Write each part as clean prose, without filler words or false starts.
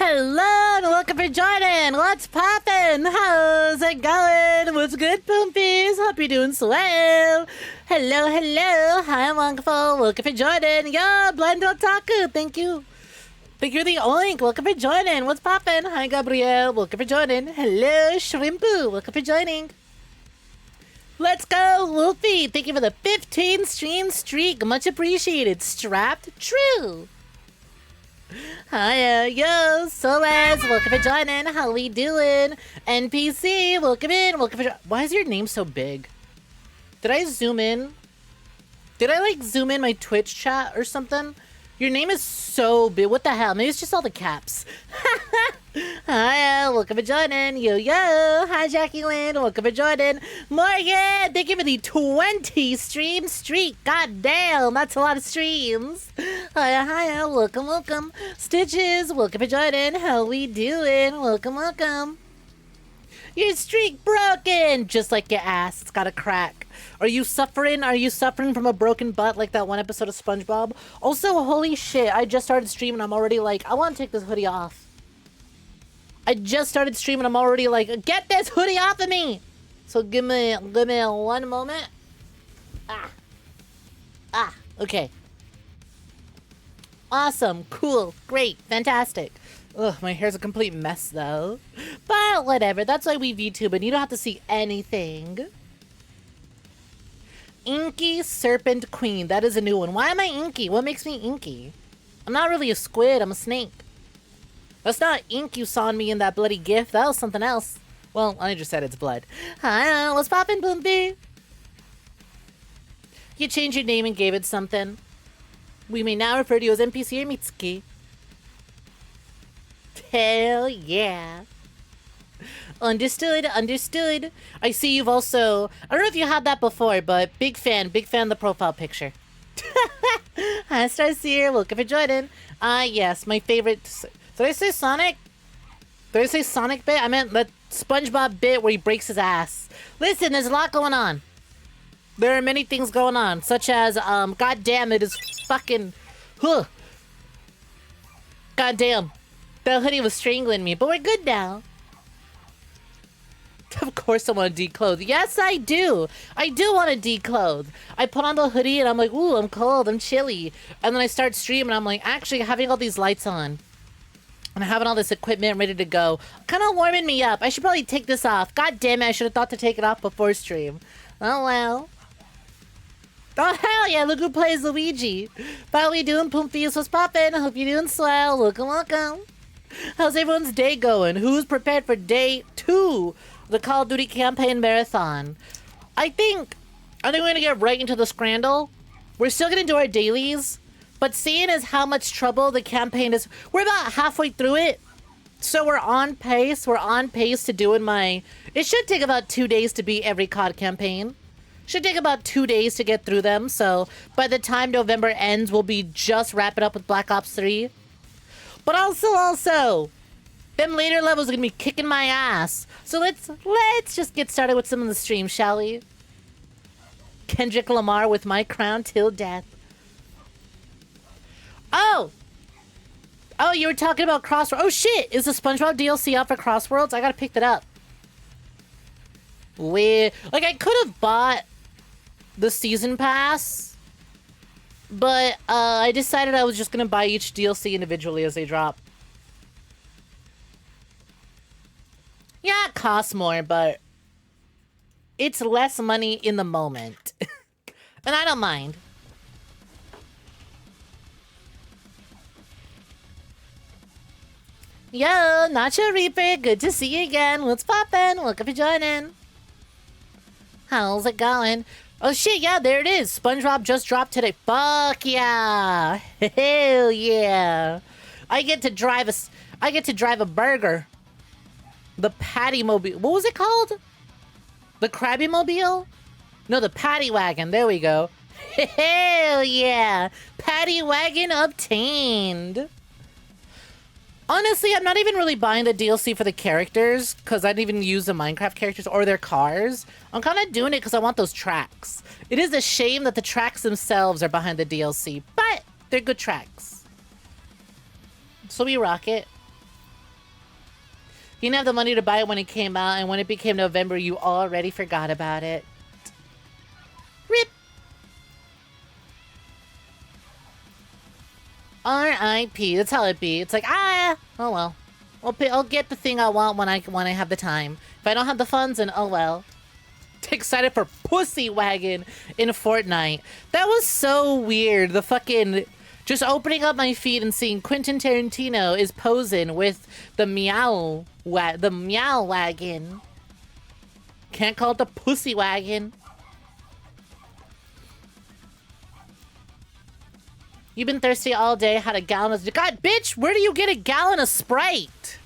Hello and welcome for joining. What's poppin'? How's it going? What's good, Poompies? Hope you're doing swell. Hello, hello. Hi, I'm wonderful. Welcome for joining. Yo, Blind Otaku. Thank you. Thank you, the Oink. Welcome for joining. What's poppin'? Hi, Gabrielle. Welcome for joining. Hello, Shrimpu. Welcome for joining. Let's go, Wolfie. Thank you for the 15 stream streak. Much appreciated. Strapped true. Hiya, yo, Solas, welcome for joining. How we doing? NPC, welcome in. Welcome for. Why is your name so big? Did I zoom in? Did I like zoom in my Twitch chat or something? Your name is so big. What the hell? Maybe it's just all the caps. Hiya, welcome for joining. Yo, yo. Hi, Jackie Lynn. Welcome for joining. Morgan, thank you for the 20 stream streak. God damn, that's a lot of streams. Hiya, hiya. Welcome, welcome. Stitches, welcome for joining. How we doing? Welcome, welcome. Your streak broken! Just like your ass. It's got a crack. Are you suffering? Are you suffering from a broken butt like that one episode of SpongeBob? Also, holy shit, I just started streaming. I'm already like, I want to take this hoodie off. I just started streaming. I'm already like, get this hoodie off of me! So give me one moment. Okay. Awesome, cool, great, fantastic. Ugh, my hair's a complete mess though. But whatever, that's why we VTube and you don't have to see anything. Inky Serpent Queen, that is a new one. Why am I inky? What makes me inky? I'm not really a squid, I'm a snake. That's not ink you saw on me in that bloody gif, that was something else. Well, I just said it's blood. Hi, what's poppin', Boompy? You changed your name and gave it something. We may now refer to you as NPC or Mitsuki. Hell yeah. Understood, understood. I see you've also... I don't know if you had that before, but big fan of the profile picture. Hi, Starseer. Welcome for joining. Yes, my favorite... Did I say Sonic? Did I say Sonic bit? I meant the SpongeBob bit where he breaks his ass. Listen, there's a lot going on. There are many things going on, such as, god damn, it is fucking... Huh. God damn. That hoodie was strangling me, but we're good now. Of course I want to declothe. Yes, I do. I do want to declothe. I put on the hoodie and I'm like, ooh, I'm cold, I'm chilly. And then I start streaming and I'm like, actually having all these lights on and having all this equipment ready to go, kind of warming me up. I should probably take this off. God damn it, I should have thought to take it off before stream. Oh, well. Oh, hell yeah, look who plays Luigi. How we doing, Poompies? What's poppin'? I hope you're doing swell. Welcome, welcome. How's everyone's day going? Who's prepared for day 2 of the Call of Duty campaign marathon? I think we're gonna get right into the scrandle. We're still gonna do our dailies, but seeing as how much trouble the campaign is, we're about halfway through it. So we're on pace. We're on pace to doing my... It should take about 2 days to beat every COD campaign. Should take about 2 days to get through them. So by the time November ends, we'll be just wrapping up with Black Ops 3. But also, them later levels are gonna be kicking my ass. So let's just get started with some of the stream, shall we? Kendrick Lamar with My Crown Till Death. Oh, you were talking about Crossworlds. Oh shit, is the SpongeBob DLC out for Crossworlds? I gotta pick that up. Weird. Like, I could have bought the season pass, but I decided I was just gonna buy each DLC individually as they drop. Yeah, it costs more, but it's less money in the moment. And I don't mind. Yo, Nacho Reaper, good to see you again. What's poppin'? Welcome for joining. How's it going? Oh shit, yeah, there it is. SpongeBob just dropped today. Fuck yeah. Hell yeah. I get to drive a burger. The Patty Mobile. What was it called? The Krabby Mobile? No, the Patty Wagon. There we go. Hell yeah. Patty Wagon obtained. Honestly, I'm not even really buying the DLC for the characters, because I didn't even use the Minecraft characters or their cars. I'm kind of doing it because I want those tracks. It is a shame that the tracks themselves are behind the DLC, but they're good tracks. So we rock it. He didn't have the money to buy it when it came out, and when it became November, you already forgot about it. Rip! R.I.P. That's how it be. It's like, oh well. I'll get the thing I want when I have the time. If I don't have the funds, then oh well. Excited for Pussy Wagon in Fortnite. That was so weird. The fucking... Just opening up my feed and seeing Quentin Tarantino is posing with the meow wagon. Can't call it the Pussy Wagon. You've been thirsty all day, had a gallon of... God, bitch, where do you get a gallon of Sprite?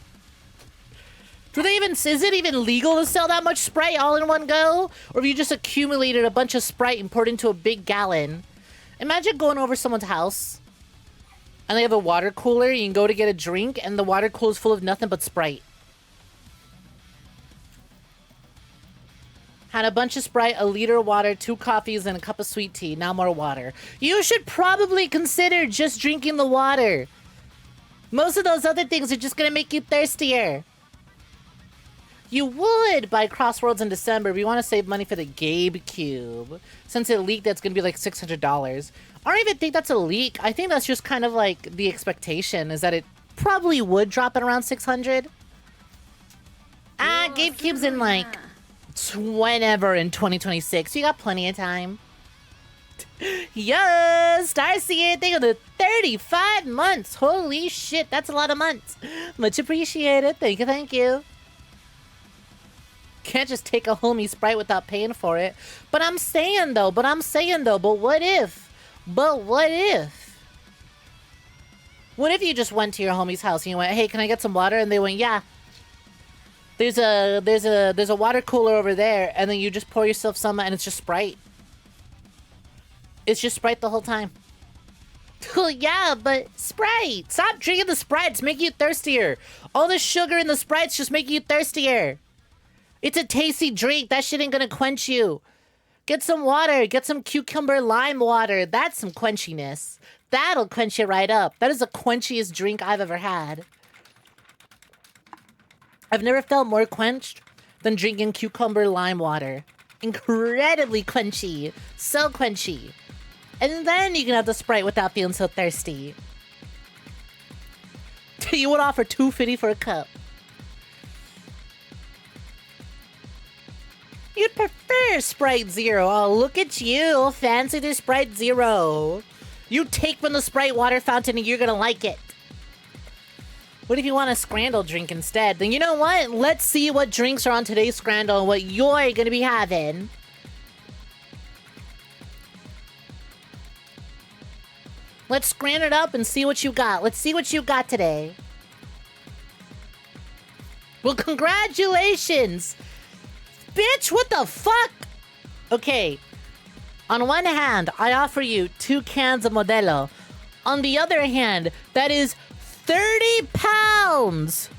Do they even... Is it even legal to sell that much Sprite all in one go? Or have you just accumulated a bunch of Sprite and poured into a big gallon? Imagine going over someone's house, and they have a water cooler, you can go to get a drink, and the water cooler is full of nothing but Sprite. Had a bunch of Sprite, a liter of water, 2 coffees, and a cup of sweet tea. Now more water. You should probably consider just drinking the water. Most of those other things are just gonna make you thirstier. You would buy Crossworlds in December if you want to save money for the GameCube. Since it leaked, that's gonna be like $600. I don't even think that's a leak. I think that's just kind of like the expectation, is that it probably would drop at around 600. GameCube's in like... whenever in 2026. You got plenty of time. Yes! Darcy, thank you for the 35 months. Holy shit, that's a lot of months. Much appreciated. Thank you, thank you. Can't just take a homie Sprite without paying for it. But I'm saying though, but what if? What if you just went to your homie's house and you went, hey, can I get some water? And they went, yeah. There's a water cooler over there, and then you just pour yourself some, and it's just Sprite. It's just Sprite the whole time. Yeah, but Sprite! Stop drinking the Sprites, make you thirstier. All the sugar in the Sprites just make you thirstier. It's a tasty drink. That shit ain't gonna quench you. Get some water. Get some cucumber lime water. That's some quenchiness. That'll quench you right up. That is the quenchiest drink I've ever had. I've never felt more quenched than drinking cucumber lime water. Incredibly quenchy. So quenchy. And then you can have the Sprite without feeling so thirsty. You would offer $2.50 for a cup. You'd prefer Sprite Zero. Oh, look at you. Fancy the Sprite Zero. You take from the Sprite water fountain and you're gonna like it. What if you want a Scrandle drink instead? Then you know what? Let's see what drinks are on today's Scrandle and what you're gonna be having. Let's scran it up and see what you got. Let's see what you got today. Well, congratulations! Bitch, what the fuck? Okay. On one hand, I offer you 2 cans of Modelo. On the other hand, that is 30 pounds!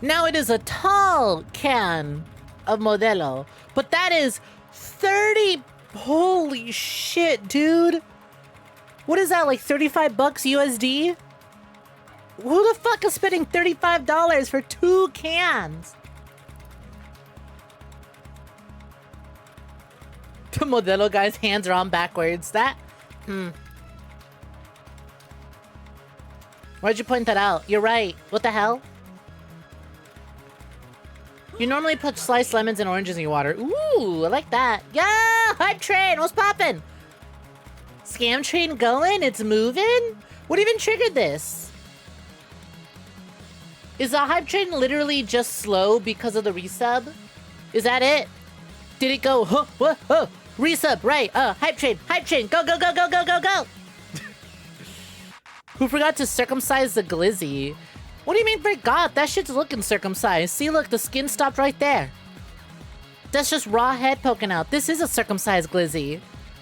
Now it is a tall can of Modelo, but that is 30... Holy shit, dude. What is that, like 35 bucks USD? Who the fuck is spending $35 for 2 cans? The Modelo guy's hands are on backwards. Why'd you point that out? You're right. What the hell? You normally put sliced lemons and oranges in your water. Ooh, I like that. Yeah, hype train. What's poppin'? Scam train going? It's moving? What even triggered this? Is the hype train literally just slow because of the resub? Is that it? Did it go, resub, right, hype train, go, go, go, go, go, go, go. Who forgot to circumcise the glizzy? What do you mean forgot? That shit's looking circumcised. See, look, the skin stopped right there. That's just raw head poking out. This is a circumcised glizzy.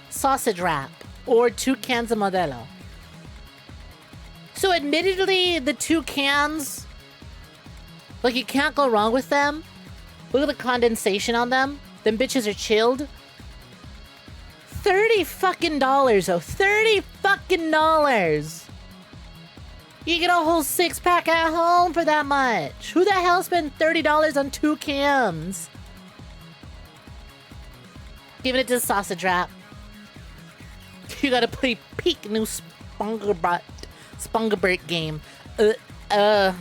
Sausage wrap. Or 2 cans of Modelo. So admittedly, the 2 cans, like, you can't go wrong with them. Look at the condensation on them. Them bitches are chilled. $30 fucking dollars, though. $30 fucking dollars. You get a whole 6-pack at home for that much. Who the hell spent $30 on 2 cans? Giving it to the sausage wrap. You gotta play peak new Spongabert game. I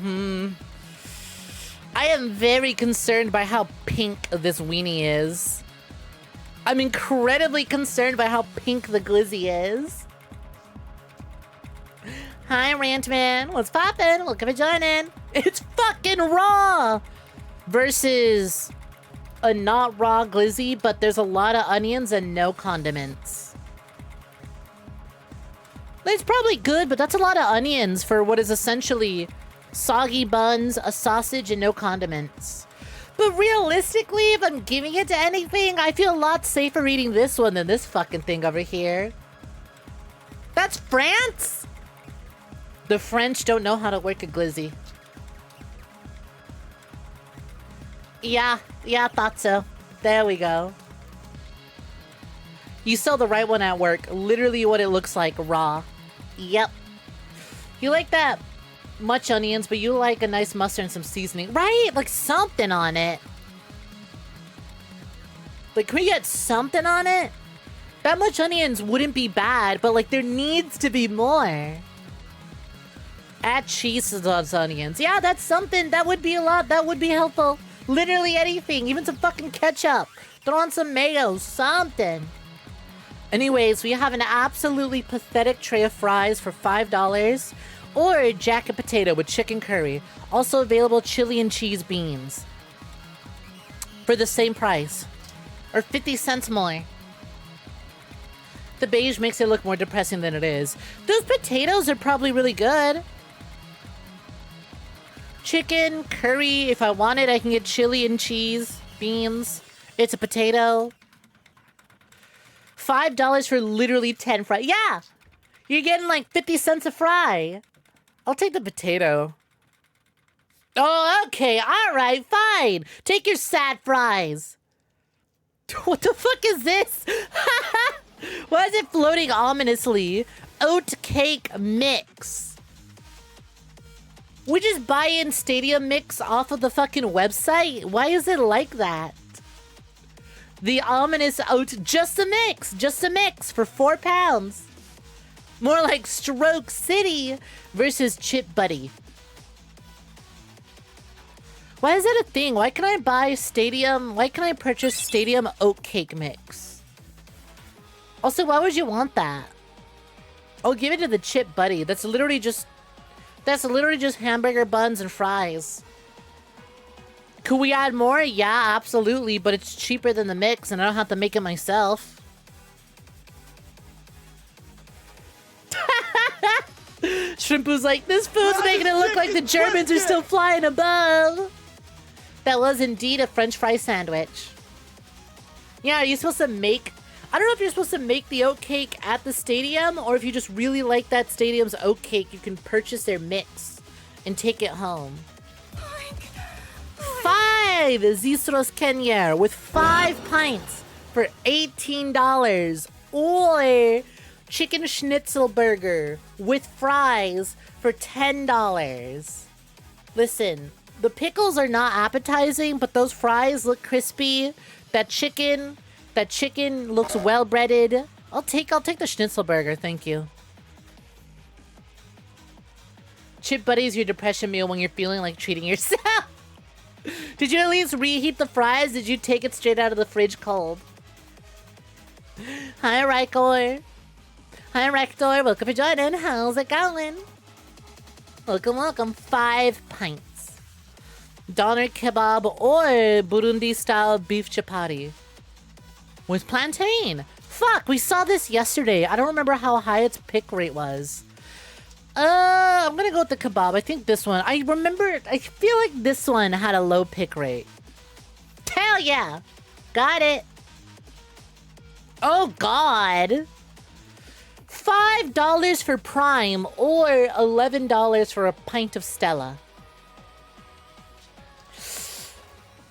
am very concerned by how pink this weenie is. I'm incredibly concerned by how pink the glizzy is. Hi, Rantman. What's poppin'? Welcome for joining. It's fucking raw versus a not raw glizzy, but there's a lot of onions and no condiments. It's probably good, but that's a lot of onions for what is essentially soggy buns, a sausage, and no condiments. But realistically, if I'm giving it to anything, I feel a lot safer eating this one than this fucking thing over here. That's France? The French don't know how to work a glizzy. Yeah, I thought so. There we go. You sell the right one at work. Literally what it looks like, raw. Yep. You like that much onions, but you like a nice mustard and some seasoning. Right? Like something on it. Like, can we get something on it? That much onions wouldn't be bad, but like there needs to be more. Add cheese to those onions. Yeah, that's something. That would be a lot. That would be helpful. Literally anything. Even some fucking ketchup. Throw on some mayo. Something. Anyways, we have an absolutely pathetic tray of fries for $5. Or a jacket potato with chicken curry. Also available chili and cheese beans. For the same price. Or 50 cents more. The beige makes it look more depressing than it is. Those potatoes are probably really good. Chicken, curry. If I want it, I can get chili and cheese, beans. It's a potato. $5 for literally 10 fries. Yeah! You're getting like 50 cents a fry. I'll take the potato. Oh, okay. All right, fine. Take your sad fries. What the fuck is this? Why is it floating ominously? Oat cake mix. We just buy in stadium mix off of the fucking website? Why is it like that? The ominous oat, just a mix for £4. More like Stroke City versus Chip Buddy. Why is that a thing? Why can I purchase stadium oat cake mix? Also, why would you want that? Oh, give it to the Chip Buddy. That's literally just hamburger buns and fries. Could we add more? Yeah, absolutely, but it's cheaper than the mix and I don't have to make it myself. Shrimpu's like, this food's making it look like the Germans are still flying above. That was indeed a French fry sandwich. Yeah, are you supposed to make... I don't know if you're supposed to make the oat cake at the stadium, or if you just really like that stadium's oat cake, you can purchase their mix and take it home. 5 𝐒𝐧𝐞𝐤 𝐒𝐳 with 5 pints for $18. Or chicken schnitzel burger with fries for $10. Listen, the pickles are not appetizing, but those fries look crispy. That chicken looks well breaded. I'll take the schnitzel burger, thank you. Chip Buddy's your depression meal when you're feeling like treating yourself. Did you at least reheat the fries? Did you take it straight out of the fridge cold? Hi, Rykor. Hi, Rector. Welcome for joining. How's it going? Welcome. 5 pints. Doner kebab or Burundi-style beef chapati. With plantain. Fuck, we saw this yesterday. I don't remember how high its pick rate was. I'm gonna go with the kebab. I think this one. I feel like this one had a low pick rate. Hell yeah. Got it. Oh, God. $5 for Prime or $11 for a pint of Stella.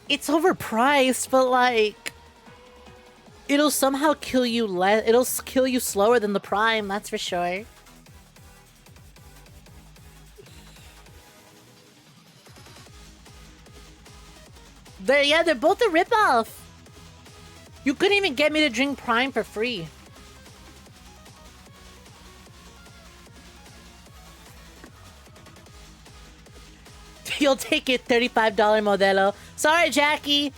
It's overpriced, but like... It'll somehow kill you less. It'll kill you slower than the Prime, that's for sure. They're both a ripoff. You couldn't even get me to drink Prime for free. You'll take it, $35 Modelo. Sorry, Jackie.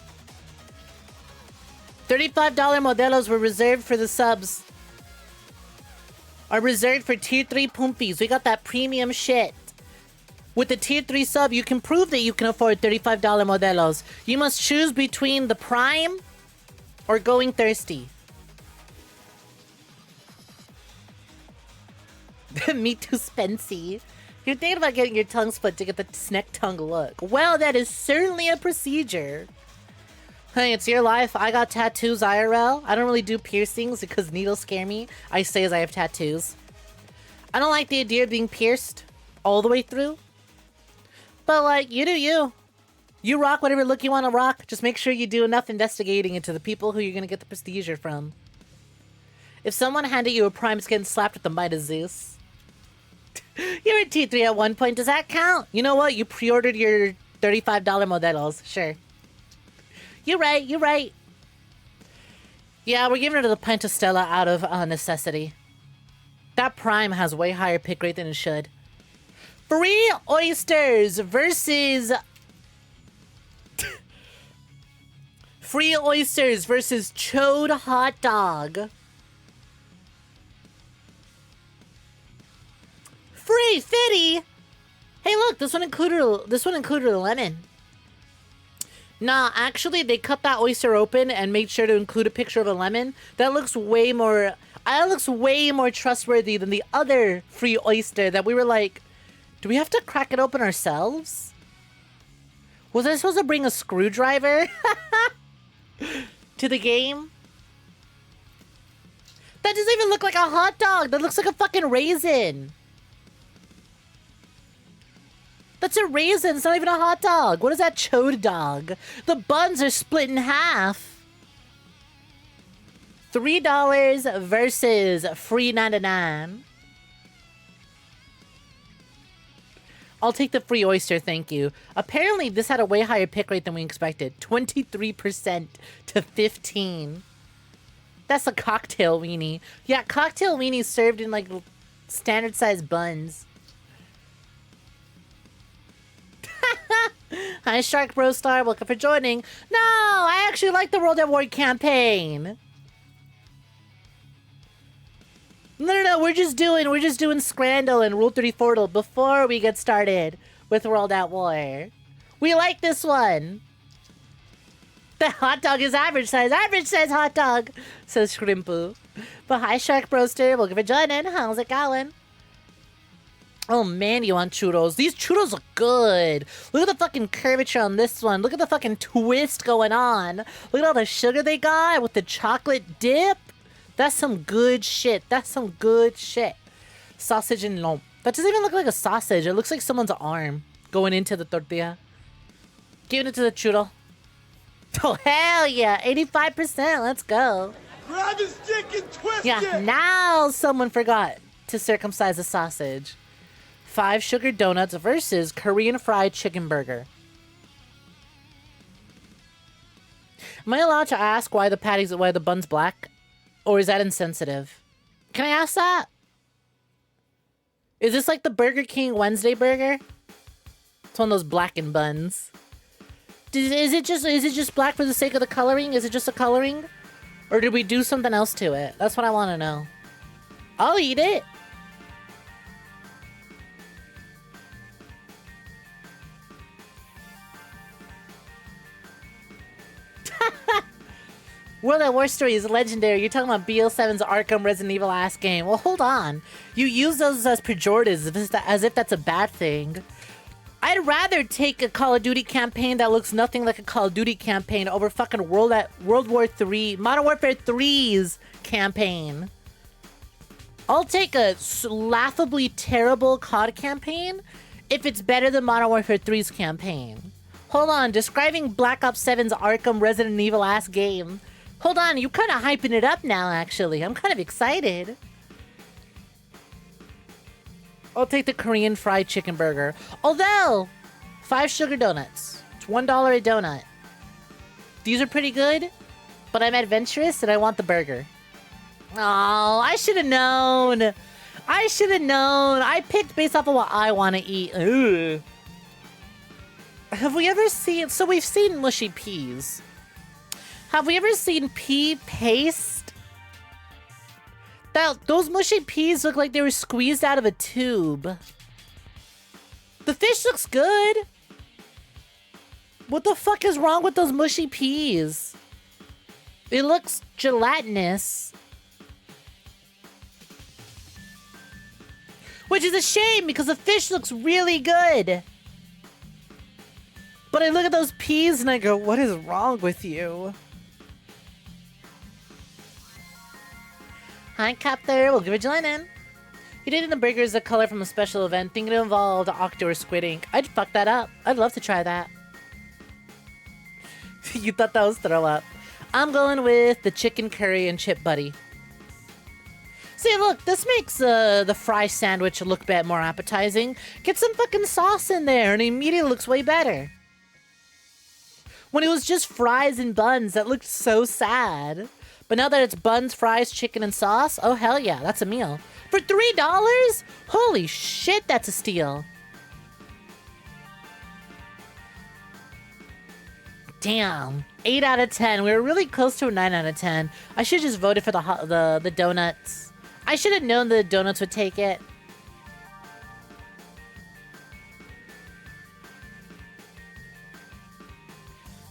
$35 Modelos were reserved for the subs. Are reserved for tier 3 Pumpies. We got that premium shit. With the tier 3 sub, you can prove that you can afford $35 Modelos. You must choose between the Prime or going thirsty. Me too, Spency. You're thinking about getting your tongue split to get the Snek tongue look. Well, that is certainly a procedure. Hey, it's your life. I got tattoos IRL. I don't really do piercings because needles scare me. I say as I have tattoos. I don't like the idea of being pierced all the way through. But, like, you do you. You rock whatever look you want to rock. Just make sure you do enough investigating into the people who you're going to get the prestige from. If someone handed you a Prime skin slapped with the might of Zeus. You were T3 at one point. Does that count? You know what? You pre-ordered your $35 Modelos. Sure. You're right. You're right. Yeah, we're giving it to the pint of Stella out of necessity. That Prime has way higher pick rate than it should. Free oysters versus... Free oysters versus chode hot dog. Free fitty. Hey, look, this one included a lemon. Nah, actually, they cut that oyster open and made sure to include a picture of a lemon. That looks way more trustworthy than the other free oyster that we were like, do we have to crack it open ourselves? Was I supposed to bring a screwdriver to the game? That doesn't even look like a hot dog. That looks like a fucking raisin. That's a raisin. It's not even a hot dog. What is that chode dog? The buns are split in half. $3 versus free 99. I'll take the free oyster, thank you. Apparently, this had a way higher pick rate than we expected. 23% to 15%. That's a cocktail weenie. Yeah, cocktail weenies served in, like, standard size buns. Hi, Shark Bro Star. Welcome for joining. No, I actually like the World at War campaign. No. We're just doing Scrandle and Rule 34 before we get started with World at War. We like this one. The hot dog is average size. Average size hot dog, says Shrimpu. But hi, Shark Broster. Welcome for joining. How's it going? Oh man, you want churros. These churros look good. Look at the fucking curvature on this one. Look at the fucking twist going on. Look at all the sugar they got with the chocolate dip. That's some good shit. That's some good shit. Sausage and lump. That doesn't even look like a sausage. It looks like someone's arm going into the tortilla. Giving it to the churro. Oh, hell yeah. 85%. Let's go. Grab his dick and twist it. Yeah, now someone forgot to circumcise the sausage. 5 sugar donuts versus Korean fried chicken burger. Am I allowed to ask why the bun's black? Or is that insensitive? Can I ask that? Is this like the Burger King Wednesday burger? It's one of those blackened buns. Is it just black for the sake of the coloring? Is it just a coloring? Or did we do something else to it? That's what I want to know. I'll eat it. World at War story is legendary. You're talking about BL7's Arkham Resident Evil ass game. Well, hold on. You use those as pejoratives as if that's a bad thing. I'd rather take a Call of Duty campaign that looks nothing like a Call of Duty campaign over fucking World War 3, Modern Warfare 3's campaign. I'll take a laughably terrible COD campaign if it's better than Modern Warfare 3's campaign. Hold on, describing Black Ops 7's Arkham Resident Evil ass game. Hold on, you're kind of hyping it up now, actually. I'm kind of excited. I'll take the Korean fried chicken burger. Although, 5 sugar donuts. It's $1 a donut. These are pretty good, but I'm adventurous and I want the burger. Oh, I should have known. I should have known. I picked based off of what I want to eat. Ugh. Have we ever seen... So we've seen mushy peas. Have we ever seen pea paste? Those mushy peas look like they were squeezed out of a tube. The fish looks good. What the fuck is wrong with those mushy peas? It looks gelatinous. Which is a shame because the fish looks really good. But I look at those peas and I go, what is wrong with you? Hi, Captor. We'll give a join in. You did in the burgers a color from a special event. Thinking it involved octo or squid ink. I'd fuck that up. I'd love to try that. You thought that was throw up. I'm going with the chicken curry and chip buddy. See, look, this makes the fry sandwich look a bit more appetizing. Get some fucking sauce in there and it immediately looks way better. When it was just fries and buns, that looked so sad. But now that it's buns, fries, chicken, and sauce, oh hell yeah, that's a meal. For $3? Holy shit, that's a steal. Damn. 8 out of 10. We were really close to a 9 out of 10. I should have just voted for the donuts. I should have known the donuts would take it.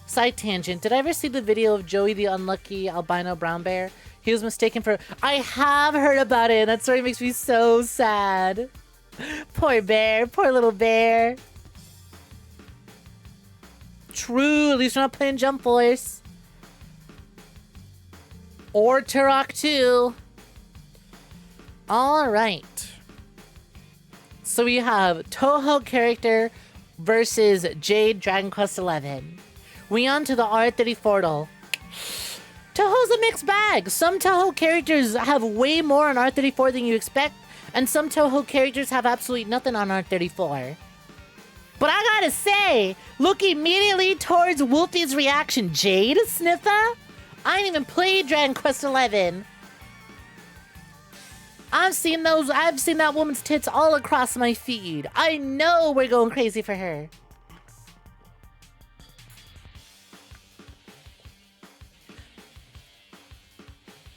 Side tangent. Did I ever see the video of Joey the unlucky albino brown bear? He was mistaken for... I have heard about it. That story makes me so sad. Poor bear. Poor little bear. True. At least we're not playing Jump Force. Or Turok 2. Alright. So we have Touhou character versus Jade Dragon Quest XI. We on to the R34. Touhou's a mixed bag. Some Touhou characters have way more on R34 than you expect, and some Touhou characters have absolutely nothing on R34. But I gotta say, look immediately towards Wolfie's reaction. Jade, Sniffa? I ain't even played Dragon Quest XI. I've seen that woman's tits all across my feed. I know we're going crazy for her.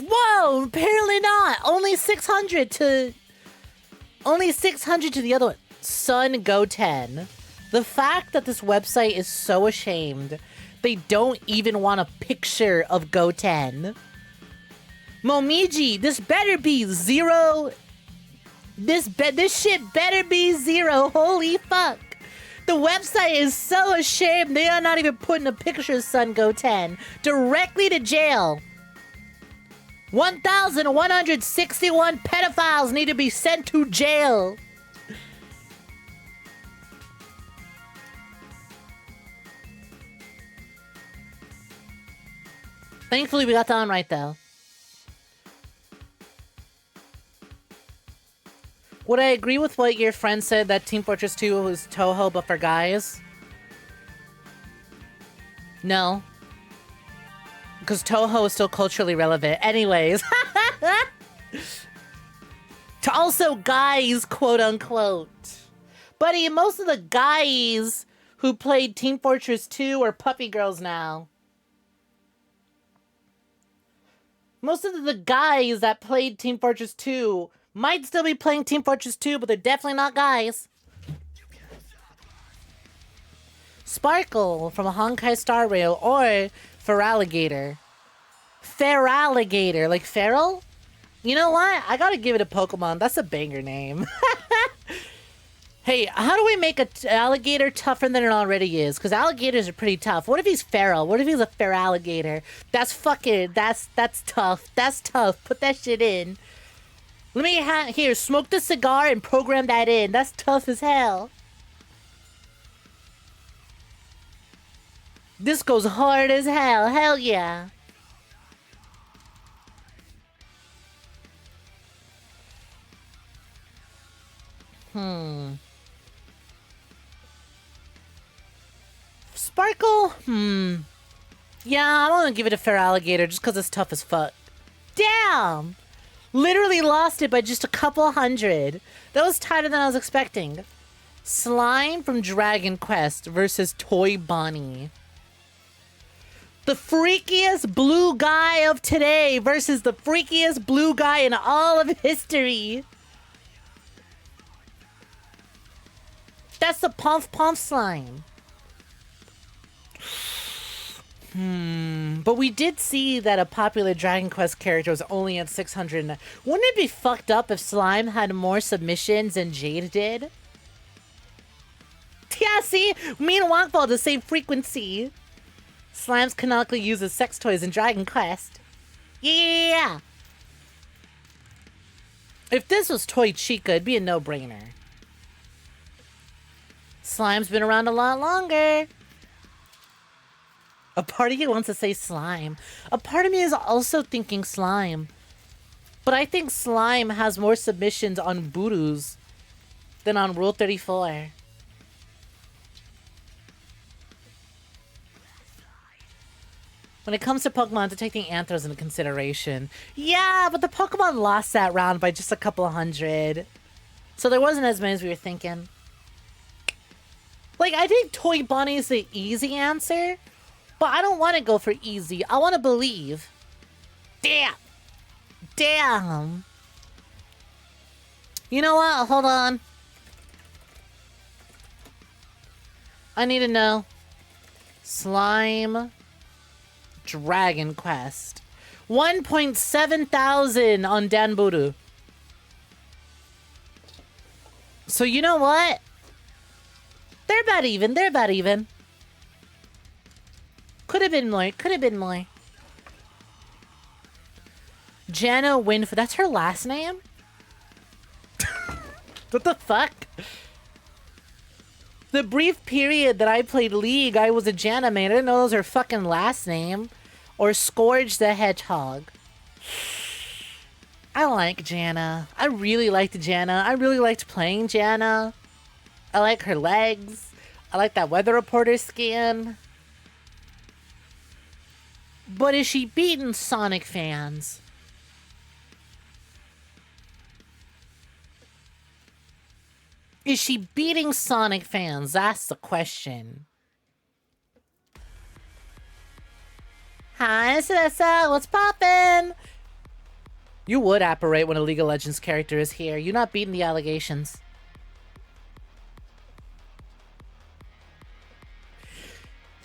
Whoa, apparently not. Only 600 to the other one. Sun Go 10. The fact that this website is so ashamed, they don't even want a picture of Go 10. Momiji, this better be 0. This shit better be 0. Holy fuck. The website is so ashamed they are not even putting a picture of Sun Go 10 directly to jail. 1,161 pedophiles need to be sent to jail. Thankfully, we got that one right, though. Would I agree with what your friend said that Team Fortress 2 was Touhou but for guys? No. Because Touhou is still culturally relevant. Anyways. To also guys, quote unquote. Buddy, most of the guys who played Team Fortress 2 are puppy girls now. Most of the guys that played Team Fortress 2 might still be playing Team Fortress 2, but they're definitely not guys. Sparkle from Honkai Star Rail or Feraligatr. Feraligatr, like feral? You know what? I gotta give it a Pokemon. That's a banger name. Hey, how do we make an alligator tougher than it already is? Because alligators are pretty tough. What if he's feral? What if he's a feraligatr? That's fucking... That's tough. That's tough. Put that shit in. Let me... Here, smoke the cigar and program that in. That's tough as hell. This goes hard as hell. Hell yeah. Sparkle? Yeah, I'm gonna give it a fair alligator just because it's tough as fuck. Damn! Literally lost it by just a couple hundred. That was tighter than I was expecting. Slime from Dragon Quest versus Toy Bonnie. The freakiest blue guy of today versus the freakiest blue guy in all of history. That's the Pomp Pomp slime. But we did see that a popular Dragon Quest character was only at 600. Wouldn't it be fucked up if Slime had more submissions than Jade did? Yeah, see? Me and Wonkball the same frequency. Slimes canonically uses sex toys in Dragon Quest. Yeah! If this was Toy Chica, it'd be a no-brainer. Slime's been around a lot longer. A part of you wants to say slime. A part of me is also thinking slime. But I think slime has more submissions on Boodoos than on Rule 34. When it comes to Pokemon, to take the Anthros into consideration. Yeah, but the Pokemon lost that round by just a couple hundred. So there wasn't as many as we were thinking. Like, I think Toy Bonnie is the easy answer. But I don't want to go for easy. I want to believe. Damn. Damn. You know what? Hold on. I need to know. Slime. Dragon Quest. 1.7 thousand on Danburu. So you know what? They're about even. They're about even. Could have been more. Could have been more. Jana Winfrey. That's her last name? What the fuck? The brief period that I played League, I was a Jana main. I didn't know that was her fucking last name. Or 𝐒𝐳𝐽 the Hedgehog. I like Jana. I really liked Jana. I really liked playing Jana. I like her legs. I like that weather reporter skin. But is she beating Sonic fans? Is she beating Sonic fans? That's the question. Hi, Celessa. What's poppin'? You would apparate when a League of Legends character is here. You're not beating the allegations.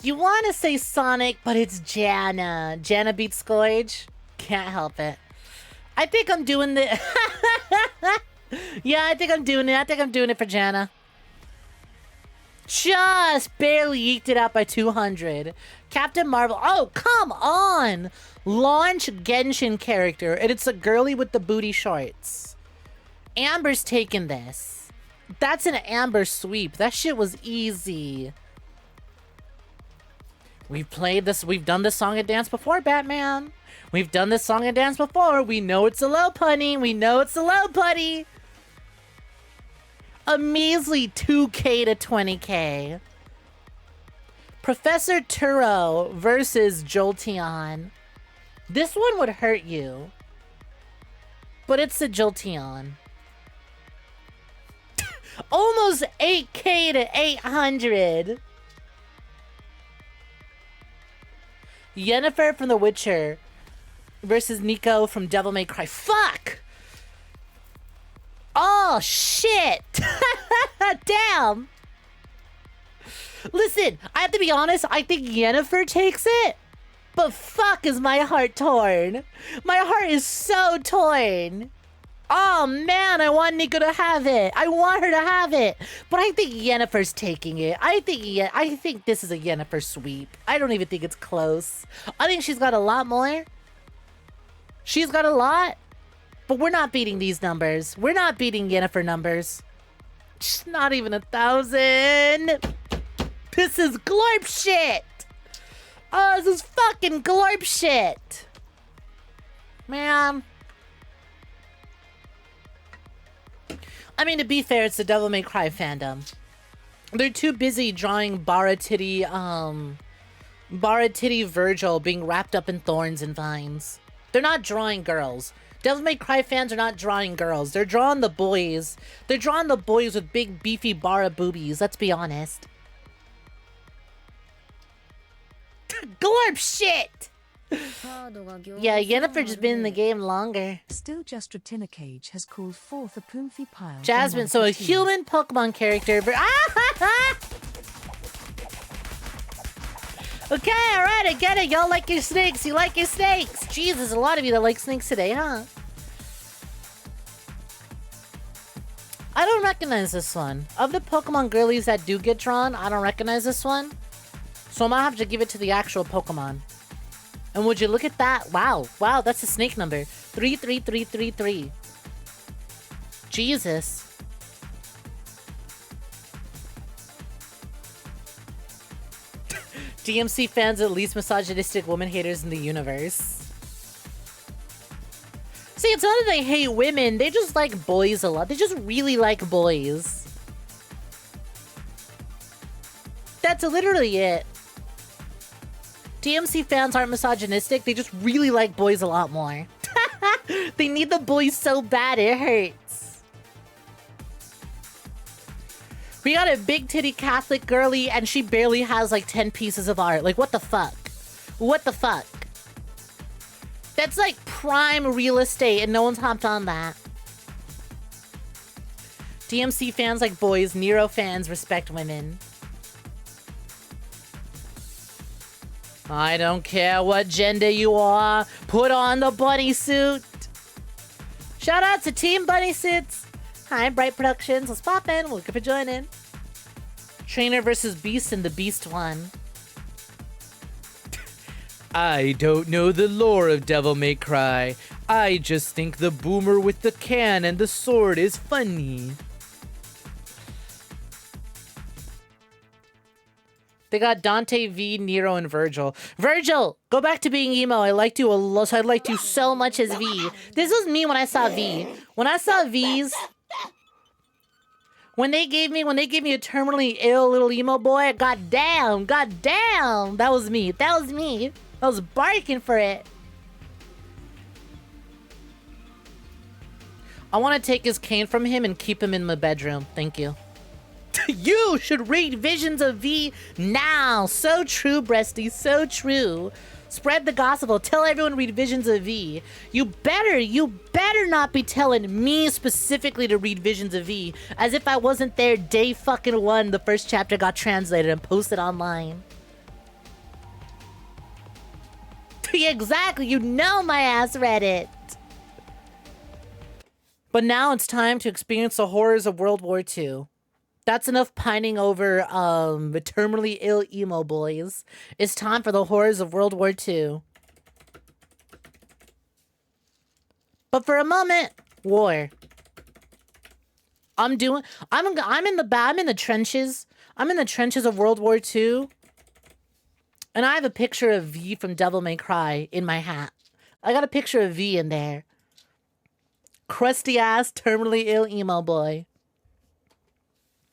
You want to say Sonic, but it's Jana. Jana beats 𝐒𝐳𝐽? Can't help it. I think I'm doing the... Yeah, I think I'm doing it. I think I'm doing it for Jana. Just barely eked it out by 200. Captain Marvel. Oh, come on! Launch Genshin character, and it's a girly with the booty shorts. Amber's taking this. That's an Amber sweep. That shit was easy. We've played this. We've done this song and dance before, Batman. We've done this song and dance before. We know it's a low punny. We know it's a low putty. A measly 2K to 20K. Professor Turo versus Jolteon. This one would hurt you. But it's a Jolteon. Almost 8K to 800. Yennefer from The Witcher versus Nico from Devil May Cry. Fuck! Oh, shit! Damn! Listen, I have to be honest, I think Yennefer takes it. But fuck is my heart torn. My heart is so torn. Oh man, I want Nico to have it. I want her to have it. But I think Yennefer's taking it. I think this is a Yennefer sweep. I don't even think it's close. I think she's got a lot more. She's got a lot. But we're not beating these numbers. We're not beating Yennefer numbers. Just not even 1,000. This is glorp shit. Oh, this is fucking glorp shit. Man. I mean, to be fair, it's the Devil May Cry fandom. They're too busy drawing Bara Titty, Bara Titty Virgil being wrapped up in thorns and vines. They're not drawing girls. Devil May Cry fans are not drawing girls. They're drawing the boys. They're drawing the boys with big, beefy Bara boobies. Let's be honest. Glorp shit! Yeah, Yennefer's been in the game longer. Still just 𝐒𝐴𝐳 has called forth a Poomfy pile. Jasmine, so a human Pokemon character. Okay, alright, I get it. Y'all like your snakes. You like your snakes. Jesus, a lot of you that like snakes today, huh? I don't recognize this one. Of the Pokemon girlies that do get drawn, I don't recognize this one. So I'm gonna have to give it to the actual Pokemon. And would you look at that? Wow. Wow, that's a snake number. 33333. Jesus. DMC fans are the least misogynistic woman haters in the universe. See, it's not that they hate women. They just like boys a lot. They just really like boys. That's literally it. DMC fans aren't misogynistic. They just really like boys a lot more. They need the boys so bad it hurts. We got a big titty Catholic girly and she barely has like 10 pieces of art. Like, what the fuck? What the fuck? That's like prime real estate and no one's hopped on that. DMC fans like boys. Nero fans respect women. I don't care what gender you are. Put on the bunny suit. Shout out to Team Bunny Suits. Hi, Bright Productions. Let's pop in. Welcome for joining. Trainer versus Beast and the Beast won. I don't know the lore of Devil May Cry. I just think the boomer with the can and the sword is funny. They got Dante, V, Nero, and Virgil. Virgil, go back to being emo. I liked you a lot. I liked you so much as V. This was me when I saw V. When I saw V's, when they gave me a terminally ill little emo boy, god damn. That was me. That was me. I was barking for it. I want to take his cane from him and keep him in my bedroom. Thank you. You should read Visions of V now. So true, Breasty. So true. Spread the gospel. Tell everyone read Visions of V. You better not be telling me specifically to read Visions of V. As if I wasn't there day fucking one. The first chapter got translated and posted online. Exactly. You know my ass read it. But now it's time to experience the horrors of World War II. That's enough pining over the terminally ill emo boys. It's time for the horrors of World War II. But for a moment, war. I'm in the trenches. I'm in the trenches of World War II. And I have a picture of V from Devil May Cry in my hat. I got a picture of V in there. Crusty ass, terminally ill emo boy.